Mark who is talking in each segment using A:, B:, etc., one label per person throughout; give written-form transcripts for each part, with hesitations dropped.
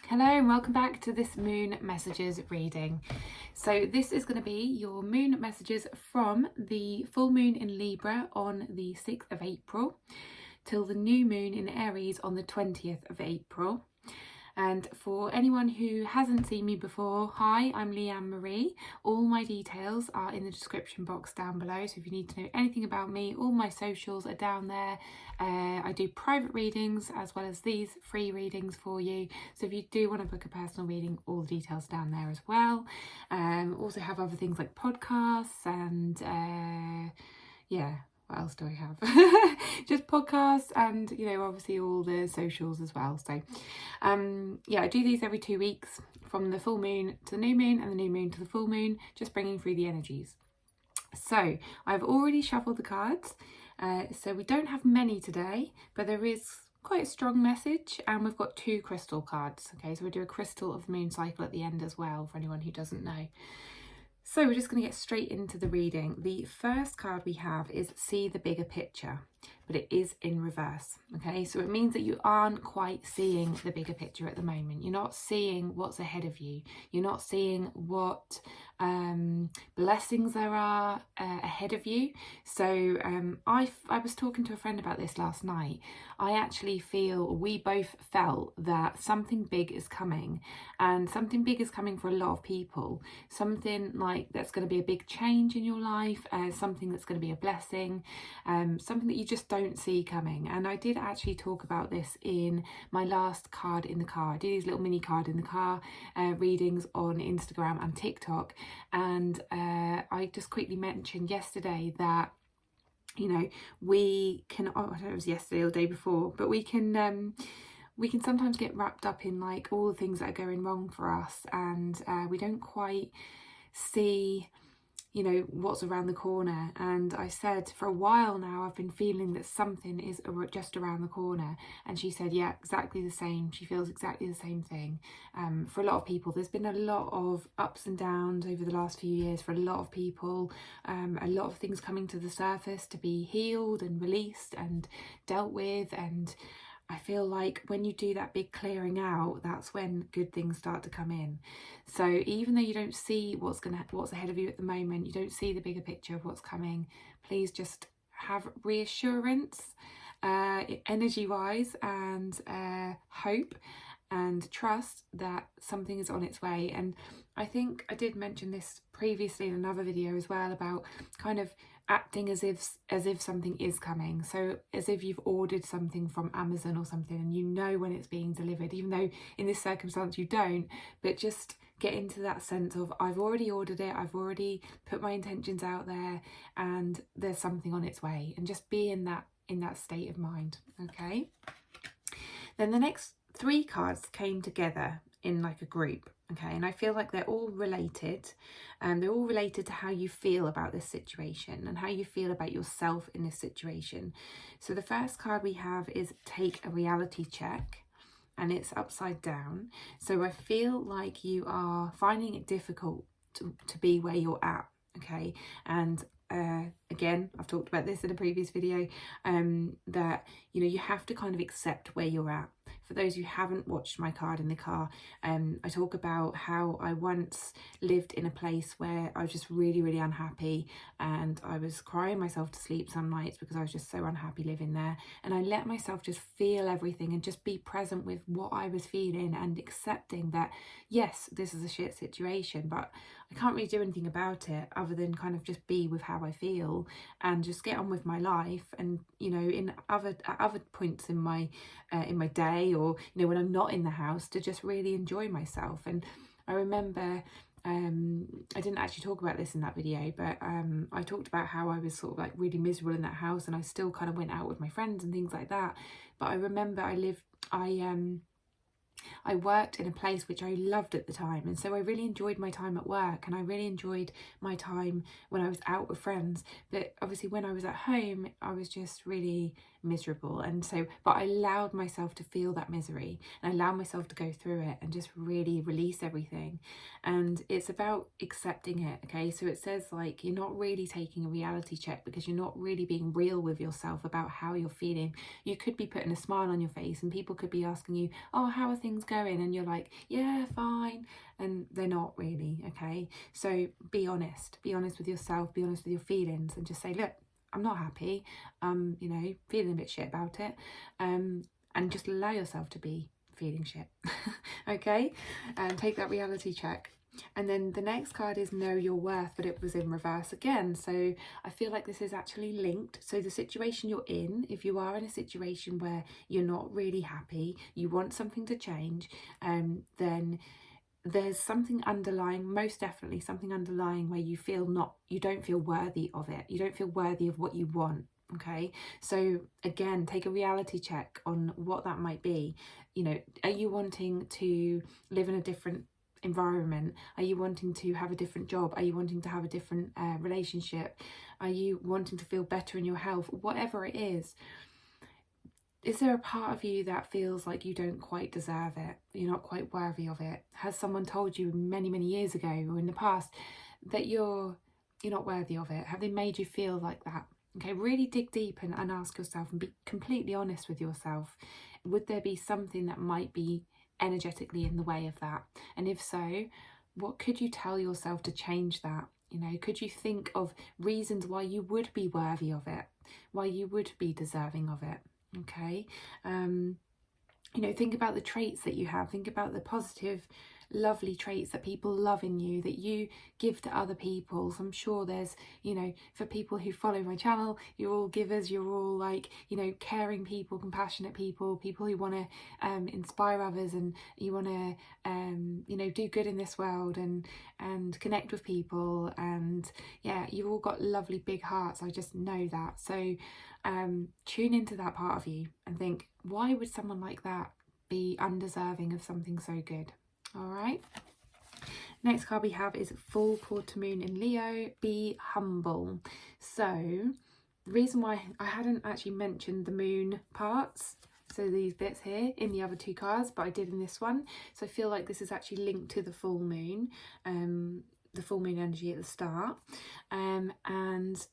A: Hello and welcome back to this moon messages reading. So this is going to be your moon messages from the full moon in Libra on the 6th of April till the new moon in Aries on the 20th of April. And for anyone who hasn't seen me before, hi, I'm Leanne Marie. All my details are in the description box down below. So if you need to know anything about me, all my socials are down there. I do private readings as well as these free readings for you. So if you do want to book a personal reading, all the details down there as well. Also have other things like podcasts and what else do I have? Just podcasts and, obviously all the socials as well. So, I do these every 2 weeks from the full moon to the new moon and the new moon to the full moon, just bringing through the energies. So I've already shuffled the cards. So we don't have many today, but there is quite a strong message, and we've got 2 crystal cards. Okay, so we'll do a crystal of the moon cycle at the end as well for anyone who doesn't know. So we're just going to get straight into the reading. The first card we have is See the Bigger Picture, but it is in reverse. Okay, so it means that you aren't quite seeing the bigger picture at the moment. You're not seeing what's ahead of you. You're not seeing what blessings there are ahead of you. So I was talking to a friend about this last night. I actually feel, we both felt that something big is coming, and something big is coming for a lot of people. Something like that's going to be a big change in your life, something that's going to be a blessing, something that you just don't see coming. And I did actually talk about this in my last card in the car. I do these little mini card in the car readings on Instagram and TikTok, and I just quickly mentioned yesterday that we can, I don't know if it was yesterday or the day before, but we can sometimes get wrapped up in like all the things that are going wrong for us, and we don't quite see what's around the corner. And I said, for a while now I've been feeling that something is just around the corner, and she said, yeah, exactly the same. She feels exactly the same thing. For a lot of people, there's been a lot of ups and downs over the last few years for a lot of people, a lot of things coming to the surface to be healed and released and dealt with. And I feel like when you do that big clearing out, that's when good things start to come in. So even though you don't see what's ahead of you at the moment, you don't see the bigger picture of what's coming, please just have reassurance, energy-wise, and hope and trust that something is on its way. And I think I did mention this previously in another video as well, about kind of acting as if something is coming. So as if you've ordered something from Amazon or something, and you know when it's being delivered, even though in this circumstance you don't, but just get into that sense of, I've already ordered it, I've already put my intentions out there, and there's something on its way. And just be in that state of mind. Okay, then the next 3 cards came together in like a group. Okay, and I feel like they're all related, and they're all related to how you feel about this situation and how you feel about yourself in this situation. So the first card we have is Take a Reality Check, and it's upside down. So I feel like you are finding it difficult to be where you're at. Okay, and again, I've talked about this in a previous video, that you have to kind of accept where you're at. For those who haven't watched my card in the car, I talk about how I once lived in a place where I was just really, really unhappy, and I was crying myself to sleep some nights because I was just so unhappy living there. And I let myself just feel everything and just be present with what I was feeling, and accepting that, yes, this is a shit situation, but I can't really do anything about it other than kind of just be with how I feel and just get on with my life. And in other points in my day, or when I'm not in the house, to just really enjoy myself. And I remember I didn't actually talk about this in that video, but I talked about how I was sort of like really miserable in that house, and I still kind of went out with my friends and things like that. But I remember I worked in a place which I loved at the time, and so I really enjoyed my time at work, and I really enjoyed my time when I was out with friends. But obviously when I was at home, I was just really miserable. And so, but I allowed myself to feel that misery and I allowed myself to go through it and just really release everything. And it's about accepting it. Okay, so it says like you're not really taking a reality check because you're not really being real with yourself about how you're feeling. You could be putting a smile on your face and people could be asking you, oh, how are things going? And you're like, yeah, fine. And they're not really. Okay, so be honest with yourself, be honest with your feelings, and just say, look, I'm not happy, you know, feeling a bit shit about it, and just allow yourself to be feeling shit. Okay, and take that reality check. And then the next card is Know Your Worth, but it was in reverse again. So I feel like this is actually linked. So the situation you're in, if you are in a situation where you're not really happy, you want something to change, then there's something underlying, most definitely something underlying where you don't feel worthy of it. You don't feel worthy of what you want. Okay, so again, take a reality check on what that might be. You know, are you wanting to live in a different environment? Are you wanting to have a different job? Are you wanting to have a different relationship? Are you wanting to feel better in your health? Whatever it is there a part of you that feels like you don't quite deserve it? You're not quite worthy of it? Has someone told you many, many years ago or in the past that you're not worthy of it? Have they made you feel like that? Okay, really dig deep and ask yourself and be completely honest with yourself. Would there be something that might be energetically in the way of that? And if so, what could you tell yourself to change that? You know, could you think of reasons why you would be worthy of it, why you would be deserving of it? Okay, you know, think about the traits that you have. Think about the positive, lovely traits that people love in you, that you give to other people. So I'm sure there's, you know, for people who follow my channel, you're all givers, you're all like, you know, caring people, compassionate people, people who want to inspire others, and you want to, you know, do good in this world and connect with people. And yeah, you've all got lovely big hearts. I just know that. So tune into that part of you and think, why would someone like that be undeserving of something so good? All right. Next card we have is Full Quarter Moon in Leo. Be humble. So the reason why I hadn't actually mentioned the moon parts, so these bits here, in the other two cards, but I did in this one. So I feel like this is actually linked to the full moon. The full moon energy at the start, and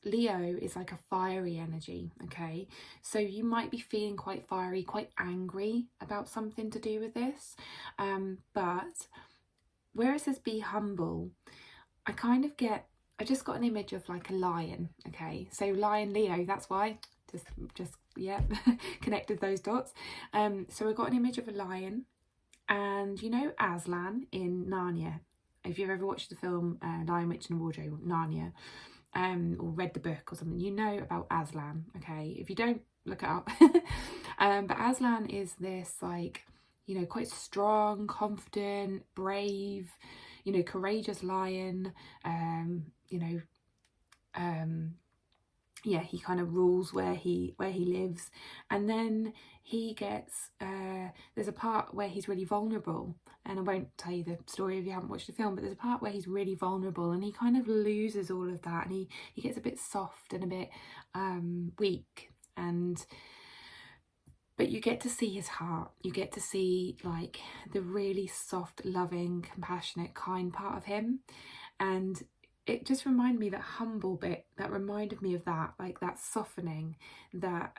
A: Leo is like a fiery energy. Okay, so you might be feeling quite fiery, quite angry about something to do with this, but where it says be humble, I just got an image of like a lion. Okay, so lion, Leo, that's why just yeah connected those dots. So I got an image of a lion, and you know Aslan in Narnia. If you've ever watched the film Lion, Witch and the Wardrobe, Narnia, or read the book or something, you know about Aslan. Okay, if you don't, look it up. But Aslan is this, like, you know, quite strong, confident, brave, you know, courageous lion. You know, yeah, he kind of rules where he lives, and then he gets there's a part where he's really vulnerable, and I won't tell you the story if you haven't watched the film, but there's a part where he's really vulnerable and he kind of loses all of that, and he gets a bit soft and a bit weak, but you get to see his heart. You get to see like the really soft, loving, compassionate, kind part of him. And it just reminded me, that humble bit, that reminded me of that, like that softening, that,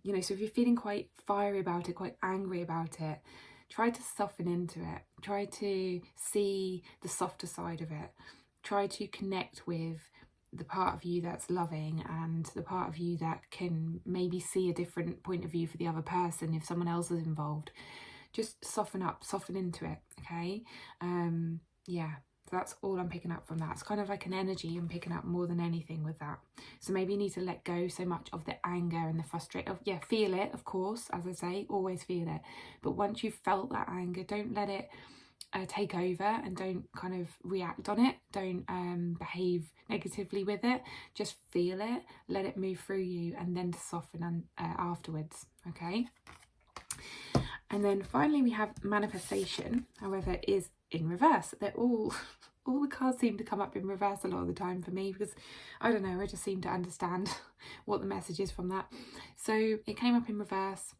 A: you know, so if you're feeling quite fiery about it, quite angry about it, try to soften into it. Try to see the softer side of it. Try to connect with the part of you that's loving and the part of you that can maybe see a different point of view for the other person if someone else is involved. Just soften up, soften into it, okay? Yeah. That's all I'm picking up from that. It's kind of like an energy I'm picking up more than anything with that. So maybe you need to let go so much of the anger and the frustration. Yeah, feel it, of course, as I say, always feel it. But once you've felt that anger, don't let it take over, and don't kind of react on it. Don't behave negatively with it. Just feel it, let it move through you, and then soften afterwards, okay? And then finally we have manifestation, however, is in reverse. They're all all the cards seem to come up in reverse a lot of the time for me, because I don't know, I just seem to understand what the message is from that. So it came up in reverse,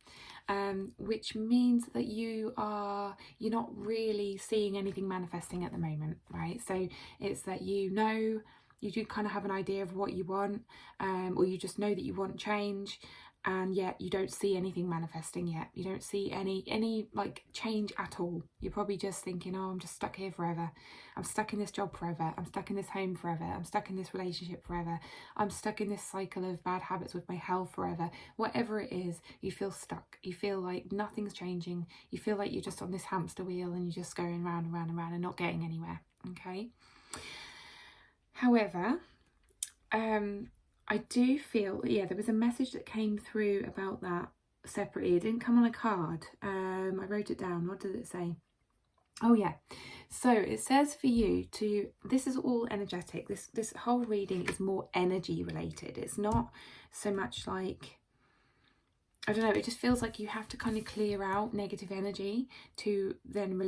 A: which means that you're not really seeing anything manifesting at the moment, right? So it's that you do kind of have an idea of what you want, or you just know that you want change, and yet you don't see anything manifesting yet. You don't see any like change at all. You're probably just thinking, oh, I'm just stuck here forever. I'm stuck in this job forever. I'm stuck in this home forever. I'm stuck in this relationship forever. I'm stuck in this cycle of bad habits with my health forever. Whatever it is, you feel stuck. You feel like nothing's changing. You feel like you're just on this hamster wheel and you're just going round and round and round and not getting anywhere, okay? However, I do feel, yeah, there was a message that came through about that separately. It didn't come on a card. I wrote it down. What did it say? Oh yeah, so it says for you to, this is all energetic. This whole reading is more energy related. It's not so much like, I don't know, it just feels like you have to kind of clear out negative energy to then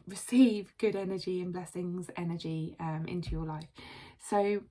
A: receive good energy and blessings energy into your life. So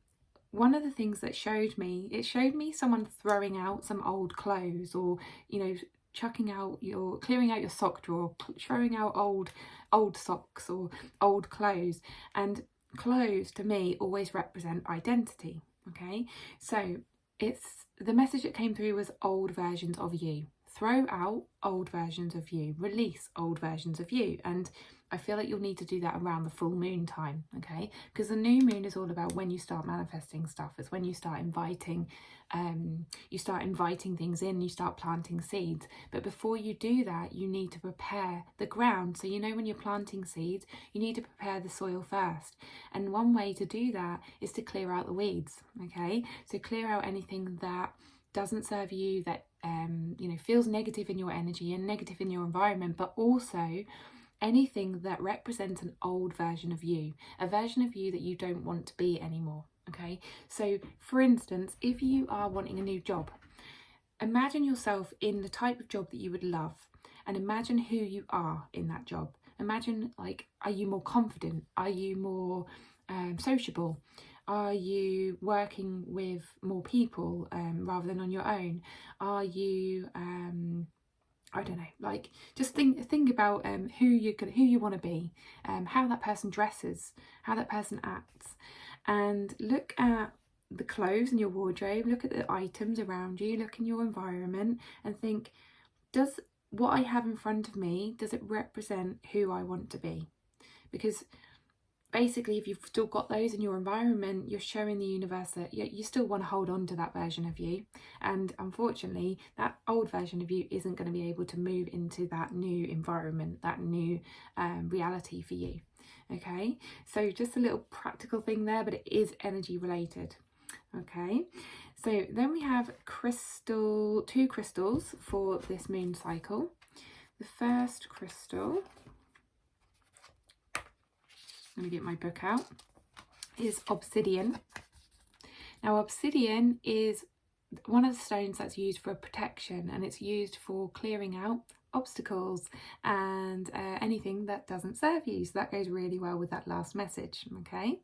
A: one of the things that showed me someone throwing out some old clothes, or, you know, clearing out your sock drawer, throwing out old socks or old clothes. And clothes to me always represent identity, okay? So the message that came through was old versions of you. Throw out old versions of you, release old versions of you. And I feel like you'll need to do that around the full moon time, okay? Because the new moon is all about when you start manifesting stuff. It's when you start inviting things in, you start planting seeds. But before you do that, you need to prepare the ground. So, you know, when you're planting seeds, you need to prepare the soil first. And one way to do that is to clear out the weeds, okay? So clear out anything that doesn't serve you, that you know, feels negative in your energy and negative in your environment, but also anything that represents an old version of you, a version of you that you don't want to be anymore, okay? So for instance, if you are wanting a new job, imagine yourself in the type of job that you would love, and imagine who you are in that job. Imagine, like, are you more confident? Are you more sociable? Are you working with more people rather than on your own? Are you I don't know, like, just think about who you want to be, how that person dresses, how that person acts, and look at the clothes in your wardrobe, look at the items around you, look in your environment, and think, does what I have in front of me, does it represent who I want to be? Because basically, if you've still got those in your environment, you're showing the universe that you still want to hold on to that version of you. And unfortunately, that old version of you isn't going to be able to move into that new environment, that new reality for you. Okay, so just a little practical thing there, but it is energy related. Okay, so then we have two crystals for this moon cycle. The first crystal, I'm going to get my book out, is obsidian. Now, obsidian is one of the stones that's used for protection, and it's used for clearing out obstacles and anything that doesn't serve you. So that goes really well with that last message, okay?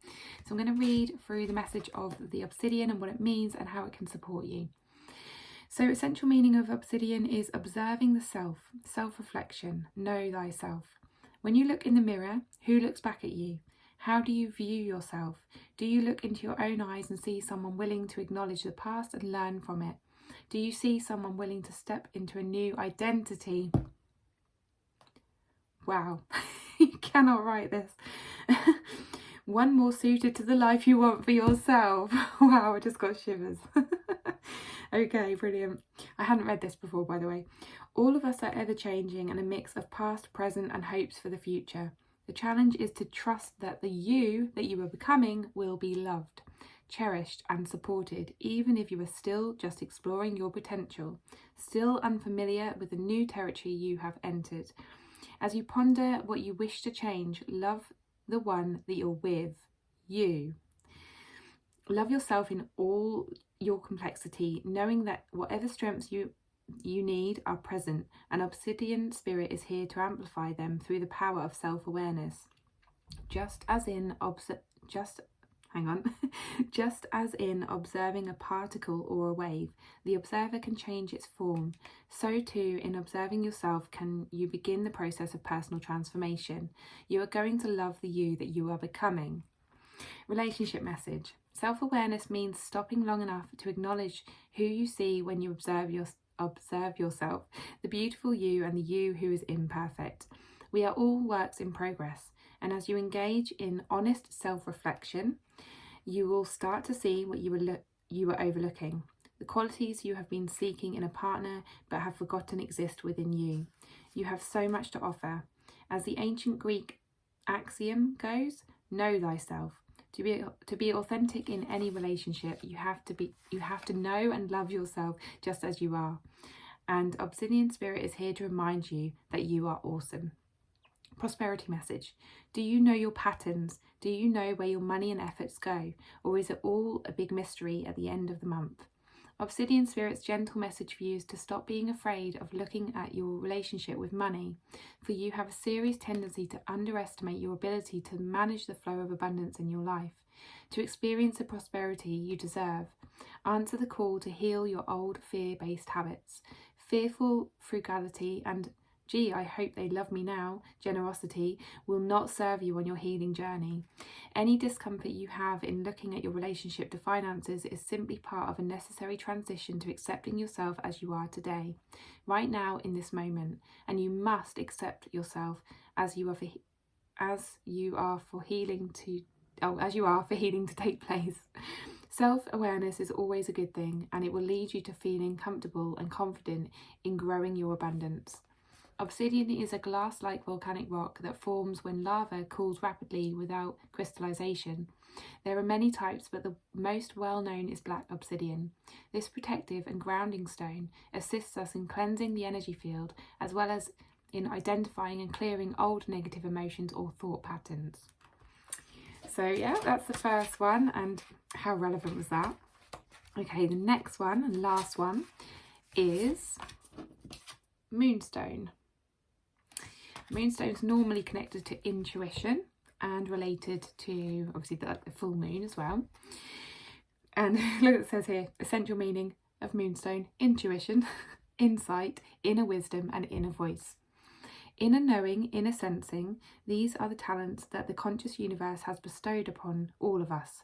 A: So I'm going to read through the message of the obsidian and what it means and how it can support you. So essential meaning of obsidian is observing the self, self-reflection, know thyself. When you look in the mirror, who looks back at you? How do you view yourself? Do you look into your own eyes and see someone willing to acknowledge the past and learn from it? Do you see someone willing to step into a new identity? Wow, you cannot write this. One more suited to the life you want for yourself. Wow, I just got shivers. Okay, brilliant. I hadn't read this before, by the way. All of us are ever changing and a mix of past, present and hopes for the future. The challenge is to trust that the you that you are becoming will be loved, cherished and supported, even if you are still just exploring your potential, still unfamiliar with the new territory you have entered. As you ponder what you wish to change, love the one that you're with, you. Love yourself in all your complexity, knowing that whatever strengths you need are present, and obsidian spirit is here to amplify them through the power of self-awareness. Just as in just as in observing a particle or a wave, the observer can change its form, so too in observing yourself can you begin the process of personal transformation. You are going to love the you that you are becoming. Relationship message. Self-awareness means stopping long enough to acknowledge who you see when you observe yourself, the beautiful you and the you who is imperfect. We are all works in progress, and as you engage in honest self-reflection, you will start to see what you were overlooking, the qualities you have been seeking in a partner but have forgotten exist within you. You have so much to offer. As the ancient Greek axiom goes, know thyself. To be authentic in any relationship, you have to know and love yourself just as you are. And Obsidian Spirit is here to remind you that you are awesome. Prosperity message. Do you know your patterns? Do you know where your money and efforts go? Or is it all a big mystery at the end of the month? Obsidian Spirit's gentle message for you is to stop being afraid of looking at your relationship with money, for you have a serious tendency to underestimate your ability to manage the flow of abundance in your life, to experience the prosperity you deserve. Answer the call to heal your old fear-based habits. Fearful frugality and gee, I hope they love me now, generosity will not serve you on your healing journey. Any discomfort you have in looking at your relationship to finances is simply part of a necessary transition to accepting yourself as you are today, right now in this moment, and you must accept yourself as you are for healing to take place. Self-awareness is always a good thing, and it will lead you to feeling comfortable and confident in growing your abundance. Obsidian is a glass-like volcanic rock that forms when lava cools rapidly without crystallization. There are many types, but the most well-known is black obsidian. This protective and grounding stone assists us in cleansing the energy field, as well as in identifying and clearing old negative emotions or thought patterns. So yeah, that's the first one, and how relevant was that? Okay, the next one and last one is moonstone. Moonstone is normally connected to intuition and related to obviously the full moon as well. And look, it says here, essential meaning of moonstone: intuition, insight, inner wisdom and inner voice. Inner knowing, inner sensing, these are the talents that the conscious universe has bestowed upon all of us.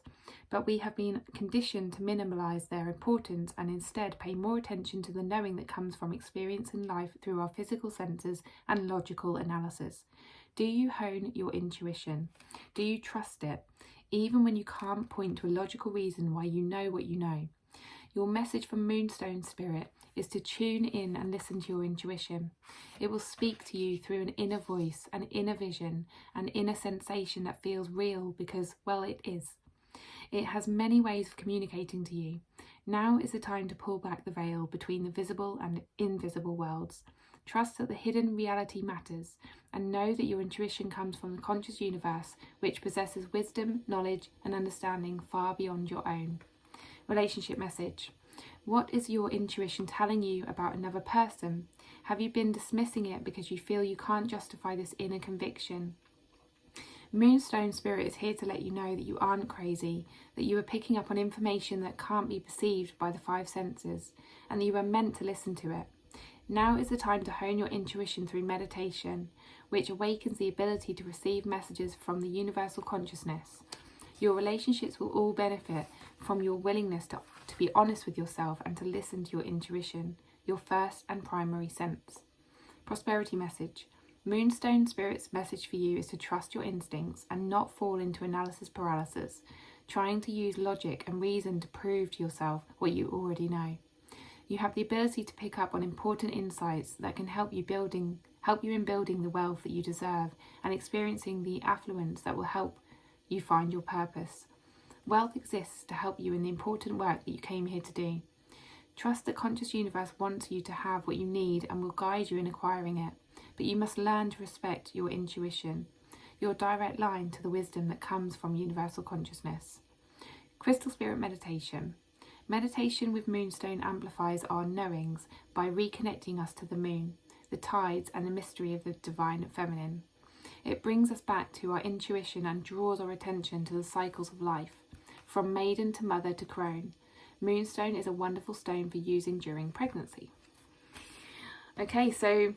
A: But we have been conditioned to minimize their importance and instead pay more attention to the knowing that comes from experiencing life through our physical senses and logical analysis. Do you hone your intuition? Do you trust it, even when you can't point to a logical reason why you know what you know? Your message from Moonstone Spirit is to tune in and listen to your intuition. It will speak to you through an inner voice, an inner vision, an inner sensation that feels real because, well, it is. It has many ways of communicating to you. Now is the time to pull back the veil between the visible and invisible worlds. Trust that the hidden reality matters, and know that your intuition comes from the conscious universe, which possesses wisdom, knowledge, and understanding far beyond your own. Relationship message. What is your intuition telling you about another person? Have you been dismissing it because you feel you can't justify this inner conviction? Moonstone Spirit is here to let you know that you aren't crazy, that you are picking up on information that can't be perceived by the five senses, and that you are meant to listen to it. Now is the time to hone your intuition through meditation, which awakens the ability to receive messages from the universal consciousness. Your relationships will all benefit from your willingness to be honest with yourself and to listen to your intuition, your first and primary sense. Prosperity message. Moonstone Spirit's message for you is to trust your instincts and not fall into analysis paralysis, trying to use logic and reason to prove to yourself what you already know. You have the ability to pick up on important insights that can help you in building the wealth that you deserve and experiencing the affluence that will help you find your purpose. Wealth exists to help you in the important work that you came here to do. Trust that conscious universe wants you to have what you need and will guide you in acquiring it, but you must learn to respect your intuition, your direct line to the wisdom that comes from universal consciousness. Crystal Spirit meditation. Meditation with Moonstone amplifies our knowings by reconnecting us to the moon, the tides and the mystery of the divine feminine. It brings us back to our intuition and draws our attention to the cycles of life, from maiden to mother to crone. Moonstone is a wonderful stone for using during pregnancy. Okay, so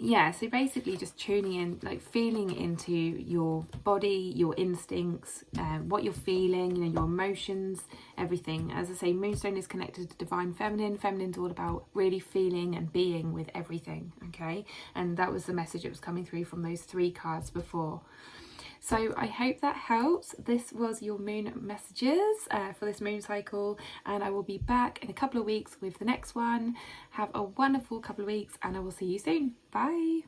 A: yeah, so basically just tuning in, like feeling into your body, your instincts, what you're feeling, you know, your emotions, everything. As I say, Moonstone is connected to Divine Feminine. Feminine's all about really feeling and being with everything, okay? And that was the message that was coming through from those 3 cards before. So I hope that helps. This was your moon messages for this moon cycle, and I will be back in a couple of weeks with the next one. Have a wonderful couple of weeks, and I will see you soon. Bye.